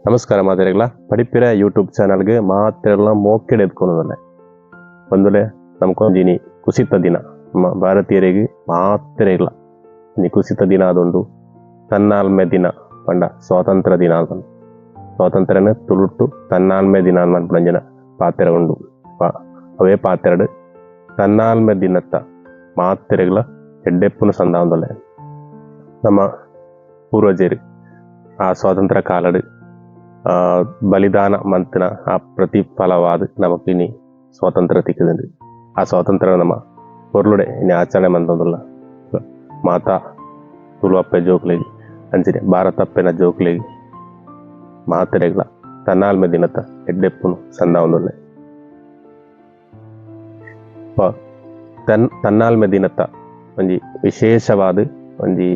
ನಮಸ್ಕಾರ ಮಾತೆರೆಗಳ ಪಡಿಪಿರ ಯೂಟ್ಯೂಬ್ ಚಾನಲ್ಗೆ ಮಾತೆರೆಗಳ ಮೋಕೆಡ್ ಎತ್ಕೊಳೋದಲ್ಲ ಒಂದಲೆ ನಮ್ಕೊಂದಿನಿ ಕುಸಿತ ದಿನ ನಮ್ಮ ಭಾರತೀಯರಿಗೆ ಮಾತೆರೆಗಳ ಇನಿ ಕುಸಿತ ದಿನ ಅದೊಂದು ತನ್ನಾಲ್ಮೆ ದಿನ ಪಂಡ ಸ್ವಾತಂತ್ರ್ಯ ದಿನ ಅದೊಂದು ಸ್ವಾತಂತ್ರ್ಯನ ತುಳುಟ್ಟು ತನ್ನಾಲ್ಮೆ ದಿನ ಅನ್ನಂಜನ ಪಾತೆರ ಉಂಡು ಅವೇ ಪಾತೆರಡು ತನ್ನಾಲ್ಮೆ ದಿನತ್ತ ಮಾತೆರೆಗಳ ಎಡ್ಡೆಪ್ಪುನ ಸಂದಾವದಲ್ಲ ನಮ್ಮ ಪೂರ್ವಜರು ಆ ಸ್ವಾತಂತ್ರ್ಯ ಕಾಲಡು ಬಲಿದಾನ ಮಂತಿನ ಆ ಪ್ರತಿಫಲವಾದ ನಮಕಿನಿ ಸ್ವಾತಂತ್ರ್ಯ ತಿಕ್ಕದಂಡು ಆ ಸ್ವಾತಂತ್ರ್ಯ ನಮ್ಮ ಪೊರ್ಲುಡೆ ಇನ್ನು ಆಚರಣೆ ಮಂತಂದುಲ್ಲ ಮಾತಾ ತುಳುವಪ್ಪೆ ಜೋಕ್ಲೆಗಿ ಅಂಚಿನ ಭಾರತಪ್ಪೆನ ಜೋಕ್ಲೆಗಿ ಮಾತೆರೆಗಳ ತನ್ನಾಲ್ಮೆ ದಿನತ್ತ ಎಡ್ಡೆಪ್ಪುನು ಸಂದಾವದಲ್ಲ ತನ್ನಾಲ್ಮೆ ದಿನತ್ತ ಒಂಜಿ ವಿಶೇಷವಾದ ಒಂಜಿ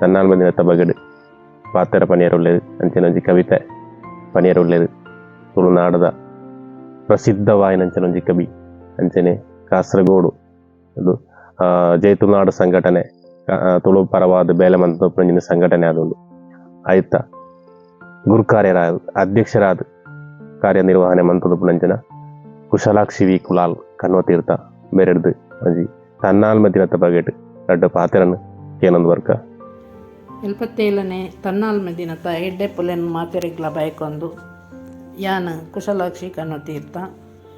ತನ್ನಾಲ್ಮೆ ದಿನತ್ತ ಬಗೆಡು ಪಾತೆರ ಪನಿಯರು ಉಳ್ಳೇದು ಅಂಚಿನ ಒಂಜಿ ಕವಿತೆ ಪನಿಯರು ಉಳ್ಳೇದು ತುಳುನಾಡದ ಪ್ರಸಿದ್ಧವಾಯಿನಂಚಿನ ಒಂಜಿ ಕವಿ ಅಂಚನೆ ಕಾಸರಗೋಡು ಅದು ಜೈತುನಾಡು ಸಂಘಟನೆ ತುಳು ಪರವಾದ ಬೇಲೆ ಮಂತೊಂಜಿನ ಸಂಘಟನೆ ಆದೊಂದು ಆಯ್ತ ಗುರುಕಾರ್ಯರಾದ ಅಧ್ಯಕ್ಷರಾದ ಕಾರ್ಯನಿರ್ವಹಣೆ ಮಂತೊಂದುಪುನಂಚಿನ ಕುಶಲಾಕ್ಷಿ ವಿ ಕುಲಾಲ್ ಕನ್ವತೀರ್ಥ ಬೆರೆಡ್ದು ಒಂಜಿ ತನ್ನಾಲ್ಮೆ ದಿನತ್ತ ಬಗೆಟ್ ರಡ್ಡು ಪಾತೆರನ್ನು ಏನೊಂದು ವರ್ಗ 77ನೇ ತನ್ನಾಲ್ಮೆ ದಿನದ ಎಡ್ಡೆಪ್ಪುಲೆನ್ ಮಾತೆರೆಗ್ಲ ಬಯಕೊಂದು ಯಾನ್ ಕುಶಲಾಕ್ಷಿ ಕನ್ವತೀರ್ಥ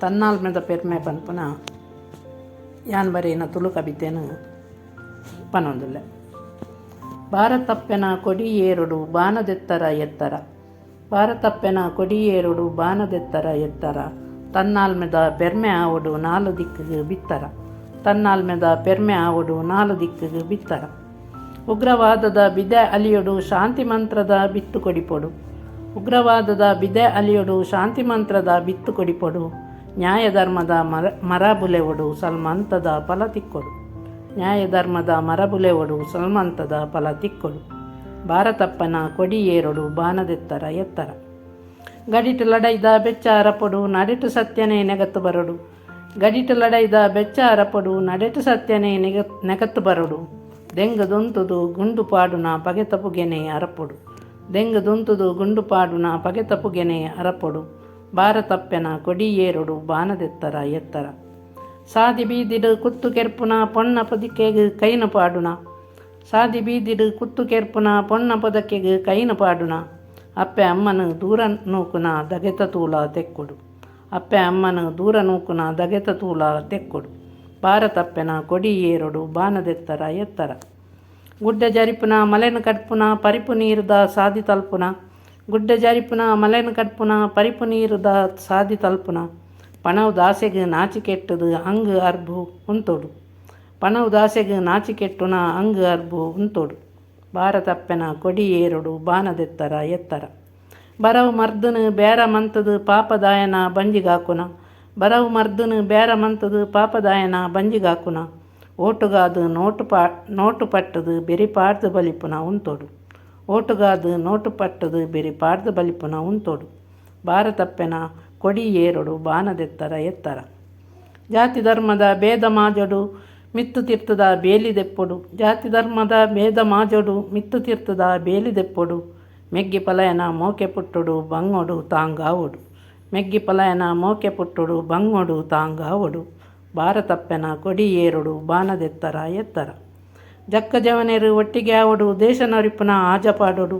ತನ್ನಾಲ್ಮೆದ ಪೆರ್ಮೆ ಪನ್ಪುನ ಯಾನ್ ಬರೀನ ತುಳು ಕವಿತೆನು ಪನೊಂದುಲ್ಲೆ. ಭಾರತಪ್ಪೆನ ಕೊಡಿಯೇರುಡು ಬಾನದೆತ್ತರ ಎತ್ತರ, ಭಾರತಪ್ಪೆನ ಕೊಡಿಯೇರುಡು ಬಾನದೆತ್ತರ ಎತ್ತರ, ತನ್ನಾಲ್ಮೆದ ಪೆರ್ಮೆ ಆವಡು ನಾಲು ದಿಕ್ಕಿಗೆ ಬಿತ್ತರ, ತನ್ನಾಲ್ಮೆದ ಪೆರ್ಮೆ ಆವಡು ನಾಲು ದಿಕ್ಕಿಗೆ ಬಿತ್ತರ. ಉಗ್ರವಾದದ ಬಿದೆ ಅಲಿಯೊಡು ಶಾಂತಿ ಮಂತ್ರದ ಬಿತ್ತು ಕೊಡಿಪೊಡು, ಉಗ್ರವಾದದ ಬಿದೆ ಅಲಿಯೊಡು ಶಾಂತಿ ಮಂತ್ರದ ಬಿತ್ತು ಕೊಡಿಪೊಡು, ನ್ಯಾಯ ಧರ್ಮದ ಮರಬುಲೆವಡು ಸಲ್ಮಂತದ ಫಲ ತಿಕ್ಕೊಡು, ನ್ಯಾಯ ಧರ್ಮದ ಮರಬುಲೆವಡು ಸಲ್ಮಂತದ ಫಲ ತಿಕ್ಕೊಡು. ಭಾರತಪ್ಪನ ಕೊಡಿಯೇರೊಡು ಬಾನದೆತ್ತರ ಎತ್ತರ, ಗಡಿಟು ಲಡೈದ ಬೆಚ್ಚ ಅರಪೊಡು ನಡೆಟು ಸತ್ಯನೇ ನೆಗತ್ತು ಬರಡು, ಗಡಿಟು ಲಡೈದ ಬೆಚ್ಚ ಅರಪೊಡು ನಡೆಟು ಸತ್ಯನೇ ನೆಗತ್ತು ಬರಡು. ದೆಂಗದೊಂತುದು ಗುಂಡು ಪಾಡುನ ಪಗೆತಪುಗೆನೆ ಅರಪೊಡು, ದೆಂಗದೊಂತುದು ಗುಂಡು ಪಾಡುನ ಪಗೆತಪುಗೆನೆ ಅರಪೊಡು. ಭಾರತಪ್ಪೆನ ಕೊಡಿಯೇರೊಡು ಬಾನದೆತ್ತರ ಎತ್ತರ, ಸಾದಿ ಬೀದಿಡು ಕುತ್ತು ಕೆರ್ಪುನ ಪೊಣ್ಣ ಪದಕ್ಕೆಗೆ ಕೈನ ಪಾಡುನ, ಸಾದಿ ಬೀದಿಡು ಕುತ್ತು ಕೆರ್ಪುನ ಪೊಣ್ಣ ಪದಕ್ಕೆಗೆ ಕೈನ ಪಾಡುನ. ಅಪ್ಪೆ ಅಮ್ಮನು ದೂರ ನೂಕುನ ದಗೆತ ತೂಲ ತೆಕ್ಕೊಡು, ಅಪ್ಪೆ ಅಮ್ಮನು ದೂರ ನೂಕುನ ದಗೆತ ತೂಲ ತೆಕ್ಕೊಡು. ಭಾರತಪ್ಪೆನ ಕೊಡಿಯೇರೊಡು ಬಾನದೆತ್ತರ ಎತ್ತರ, ಗುಡ್ಡ ಜರಿಪುನ ಮಲೆನ ಕಡ್ಪುನ ಪರಿಪು ನೀರುದ ಸಾದಿ ತಲ್ಪುನ, ಗುಡ್ಡ ಜರಿಪುನ ಮಲೆನ ಕಡ್ಪುನ ಪರಿಪು ನೀರುದ ಸಾದಿ ತಲ್ಪುನ. ಪಣವು ದಾಸೆಗೆ ನಾಚಿಕೆಟ್ಟದು ಅಂಗು ಅರ್ಬು ಉಂತೊಡು, ಪಣವು ದಾಸೆಗೆ ನಾಚಿಕೆಟ್ಟುನ ಅಂಗು ಅರ್ಬು ಉಂತೊಡು. ಭಾರತಪ್ಪೆನ ಕೊಡಿಯೇರೊಡು ಬಾನದೆತ್ತರ ಎತ್ತರ, ಬರವು ಮರ್ದನು ಬೇರ ಮಂತದು ಪಾಪದಾಯನ ಬಂಜಿಗಾಕುನ, ಬರವು ಮರ್ದನು ಬೇರ ಮಂತದು ಪಾಪದಾಯನ ಬಂಜಿಗಾಕುನ. ಓಟುಗಾದು ನೋಟು ಪಟ್ಟದು ಬೆರಿಪಾಡ್ದು ಬಲಿಪುನ ಉಂತೊಡು, ಓಟುಗಾದು ನೋಟು ಪಟ್ಟದು ಬೆರಿಪಾಡ್ದು ಬಲಿಪುನ ಉಂತೊಡು. ಭಾರತಪ್ಪೆನ ಕೊಡಿಯೇರೊಡು ಬಾನದೆತ್ತರ ಎತ್ತರ, ಜಾತಿ ಧರ್ಮದ ಭೇದ ಮಾಜೊಡು ಮಿತ್ತು ತೀರ್ಥದ ಬೇಲಿದೆಪ್ಪೊಡು, ಜಾತಿ ಧರ್ಮದ ಭೇದ ಮಾಜೊಡು ಮಿತ್ತು ತೀರ್ಥದ ಬೇಲಿದೆಪ್ಪೊಡು. ಮೆಗ್ಗಿ ಪಲಯನ ಮೋಕೆ ಪುಟ್ಟೊಡು ಬಂಗೊಡು ತಾಂಗಾವೊಡು, ಮೆಗ್ಗಿ ಪಲಯನ ಮೋಕೆ ಪುಟ್ಟೊಡು ಬಂಗೊಡು ತಾಂಗಾವೊಡು. ಭಾರತಪ್ಪೆನ ಕೊಡಿಯೇರೊಡು ಬಾನದೆತ್ತರ ಎತ್ತರ, ಜಕ್ಕ ಜವನೇರು ಒಟ್ಟಿಗೆ ಆವಡು ದೇಶ ನೊರಿಪುನ ಆಜಪಾಡೊಡು,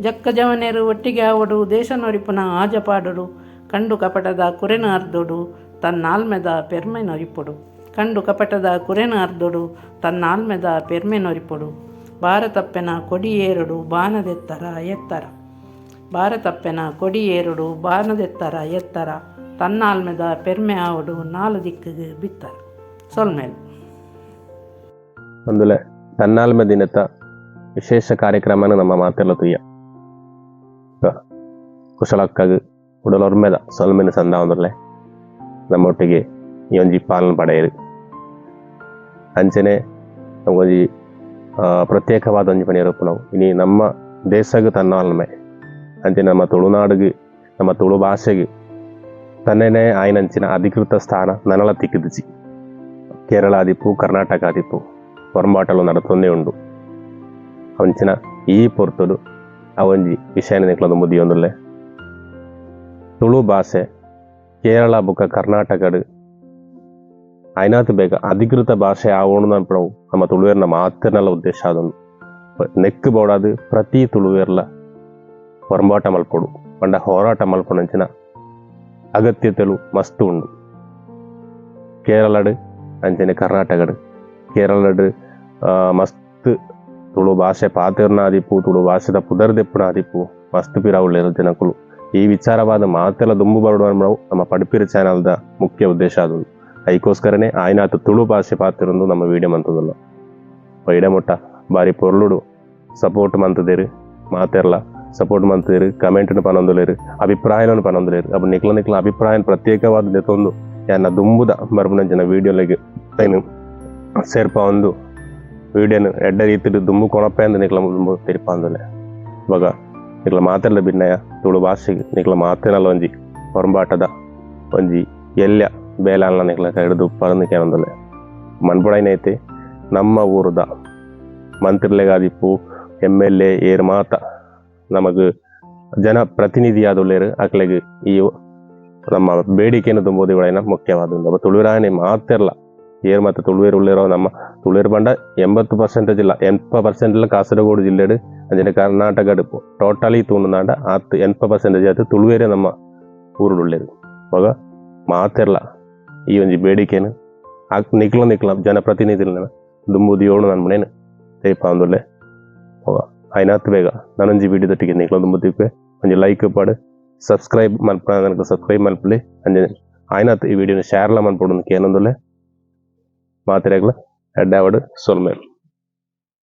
ಜಕ್ಕ ಜವನೇರು ಒಟ್ಟಿಗೆ ಆವಡು ದೇಶ ನೊರಿಪುನ ಆಜಪಾಡೊಡು. ಕಂಡು ಕಪಟದ ಕುರೆನು ಅರ್ದೊಡು ತನ್ನಾಲ್ಮೆದ ಪೆರ್ಮೆ ನೊರಿಪೊಡು, ಕಂಡು ಕಪಟದ ಕುರೆನು ಅರ್ದೊಡು ತನ್ನಾಲ್ಮೆದ ಪೆರ್ಮೆ ನೊರಿಪೊಡು. ಭಾರತಪ್ಪೆನ ಕೊಡಿಯೇರೊಡು ಬಾನದೆತ್ತರ ಎತ್ತರ, ಭಾರತಪ್ಪೆನ ಕೊಡಿಯೇರೊಡು ಬಾನದೆತ್ತರ ಎತ್ತರ, ತನ್ನಾಲ್ಮೆದ ಪೆರ್ಮೆ ಆವಡು ನಾಲು ದಿಕ್ಕಿಗೆ ಬಿತ್ತರ. ಸೊಲ್ಮೇಲ್ ಒಂದುಲೆ ತನ್ನಾಲ್ಮೆ ದಿನದ ವಿಶೇಷ ಕಾರ್ಯಕ್ರಮನ ನಮ್ಮ ಮಾತೆಲ್ಲ ತುಯ್ಯ ಕುಶಲಕ್ಕಾಗ ಉಡಲೊರ್ಮೆದ ಸೊಲ್ಮೆನ ಸಂದಾವದಲ್ಲೇ ನಮ್ಮೊಟ್ಟಿಗೆ ಈ ಒಂಜಿ ಪಾಲನೆ ಪಡೆಯಿರಿ ಅಂಚನೆ ನಮಗೊಂಜಿ ಪ್ರತ್ಯೇಕವಾದ ಒಂಜಿ ಪಣಿ ಇರಪ್ಪು ನಾವು ಇನಿ ನಮ್ಮ ದೇಶಗೆ ತನ್ನಾಲ್ಮೆ ಅಂಚೆ ನಮ್ಮ ತುಳುನಾಡಿಗೆ ನಮ್ಮ ತುಳು ಭಾಷೆಗೆ ತನ್ನೇನೆ ಆಯ್ನಂಚಿನ ಅಧಿಕೃತ ಸ್ಥಾನ ನನಲ ತಿಕ್ಕಿದಿಜಿ ಕೇರಳ ಆದಿಪ್ಪು ಕರ್ನಾಟಕ ಆದಿಪ್ಪು ಹೊರಮಾಟಲು ನಡತೊಂದೇ ಉಂಡು ಅಂಚಿನ ಈ ಪೊರ್ತುಡು ಅವೊಂಜಿ ವಿಷಯನ ನಿಕ್ಲೊಂದು ಮುದಿಯೊಂದುಲ್ಲೆ ತುಳು ಭಾಷೆ ಕೇರಳ ಬುಕ್ಕ ಕರ್ನಾಟಕಡ್ അതിനകത്ത് ಬೇಗ ಅಧಿಕೃತ ಭಾಷೆ ಆವೋಣ ಅನ್ಪಡವು ನಮ್ಮ ತುಳುವೇರ್ನ ಮಾತಿನಲ್ಲ ಉದ್ದೇಶ ಅದೊಂದು ನೆಕ್ ಬೋಡಾದು ಪ್ರತಿ ತುಳುವೇರ್ಲ ಹೊರಬಾಟ ಮಲ್ಪೊಡು ಪಂಡ ಹೋರಾಟ ಮಲ್ಪೊಂಡಂಚಿನ ಅಗತ್ಯತೆಲು ಮಸ್ತ್ ಉಂಡು. ಕೇರಳಡ್ ಅಂಚನೆ ಕರ್ನಾಟಕಡ್ ಕೇರಳಡ್ ಮಸ್ತ್ ತುಳು ಭಾಷೆ ಪಾತೆರ್ನ ಆದಿಪ್ಪು ತುಳು ಭಾಷೆದ ಪುದರ್ದೆಪ್ಪುನ ಆದಿಪ್ಪು ಮಸ್ತ್ ಪಿರಾವುಳ್ಳೇರು ಜನಕುಲು ಈ ವಿಚಾರವಾದ ಮಾತೆಲ್ಲ ದುಂಬು ಬರಡು ಅನ್ಬವು ನಮ್ಮ ಪಡಿಪಿರ ಚಾನಲ್ದ ಮುಖ್ಯ ಉದ್ದೇಶ ಅದು. ಅದಕ್ಕೋಸ್ಕರನೇ ಆಯ್ನಾತು ತುಳು ಭಾಷೆ ಪಾತಿರೊಂದು ನಮ್ಮ ವಿಡಿಯೋ ಮಂತದಲ್ಲ ಇಡಮೊಟ್ಟ ಬಾರಿ ಪೊರ್ಲುಡು ಸಪೋರ್ಟ್ ಮಂತದೇರು ಮಾತೆರ್ಲ ಸಪೋರ್ಟ್ ಮಂತದೇರು ಕಮೆಂಟ್ನು ಪನೊಂದುಲೇರು ಅಭಿಪ್ರಾಯವನ್ನು ಪನೊಂದುಲೇರು ಅವು ನಿಕ್ಲ ಅಭಿಪ್ರಾಯ ಪ್ರತ್ಯೇಕವಾದ ದೆತೊಂದು ಯಾನ ದುಂಬುದ ಬರ್ಬನಂಚಿನ ವಿಡಿಯೋಲಿಗೆ ಏನು ಸೇರ್ಪ ಒಂದು ವಿಡಿಯೋನು ಎಡ್ಡ ರೀತಿಡು ದುಂಬು ಕೊಣಪೆ ಅಂದ ನಿಕ್ಲ ದುಂಬು ತಿರ್ಪ ಅಂದಲೆ ಇವಾಗ ನಿಕ್ಲ ಮಾತೆಲ್ಲ ಭಿನ್ನಯ ತುಳು ಭಾಷೆಗೆ ನಿಕ್ಲ ಮಾತೇನಲ್ಲ ಒಂಜಿ ಹೊರಬಾಟದ ಒಂಜಿ ಎಲ್ಯ ಬೇಲಾಲ್ನ ನಿಕ್ಲ ಹಿಡಿದು ಪರಂದಕ್ಕೆ ಅಂದಲೆ ಮನ್ಪುಡೈನೈತೆ ನಮ್ಮ ಊರದ ಮಂತ್ರಿಲೆಗಾದಿಪ್ಪು MLA ಏರ್ ಮಾತ ನಮಗ್ ಜನ ಪ್ರತಿನಿಧಿಯಾದುಳ್ಳೇರು ಅಕ್ಲೆಗ್ ಈ ನಮ್ಮ ಬೇಡಿಕೆಯನ್ನು ತುಂಬುವುದು ಇವಳೇನ ಮುಖ್ಯವಾದ ನಮ್ಮ ತುಳುರಾಯನೆ ಮಾತಿರಲ್ಲ ಏರ್ ಮತ್ತೆ ತುಳುವೇರು ಉಳ್ಳೇರೋ ನಮ್ಮ ತುಳುವೇರು ಬಂಡ 80% ಇಲ್ಲ 80% ಕಾಸರಗೋಡು ಜಿಲ್ಲೆಡು ಅಂಜನೆ ಕರ್ನಾಟಕ ಟೋಟಲಿ ತೂಂಡುನಾಂಡ 80% ಆಯ್ತು ತುಳುವೇರೇ ನಮ್ಮ ಊರುಳ್ಳೇರು ಇವಾಗ ಮಾತಿರಲ್ಲ ಈ ಒಂಜಿ ಬೇಡಿಕೆನು ನಿಕ್ಲ ಜನಪ್ರತಿನಿಧಿಗಳನ್ನ ದುಂಬುದು ಏಳು ನನ್ನ ಮನೇನು ತೇಪ ಅಂದುಲ್ಲೆ അതിനകത്ത് ಬೇಗ ನಾನೊಂಜಿ ವಿಡಿಯೋದೊಟ್ಟಿಗೆ ನಿಕ್ಲ ದುಂಬುತ್ತಿಪ್ಪೆ ಒಂಜಿ ಲೈಕ್ ಪಾಡು ಸಬ್ಸ್ಕ್ರೈಬ್ ಮಲ್ಪ ನನಗೆ ಸಬ್ಸ್ಕ್ರೈಬ್ ಮಲ್ಪಲಿ ಅಂಜೆ അതിനകത്ത് ಈ ವಿಡಿಯೋನ ಶೇರ್ಲ ಮನ್ಪೊಡು ಏನಂದುಲ್ಲೆ ಮಾತಿರೆಗ್ಲ ಎಡ್ಡಾವಡು ಸೊಲ್ಮೇಲು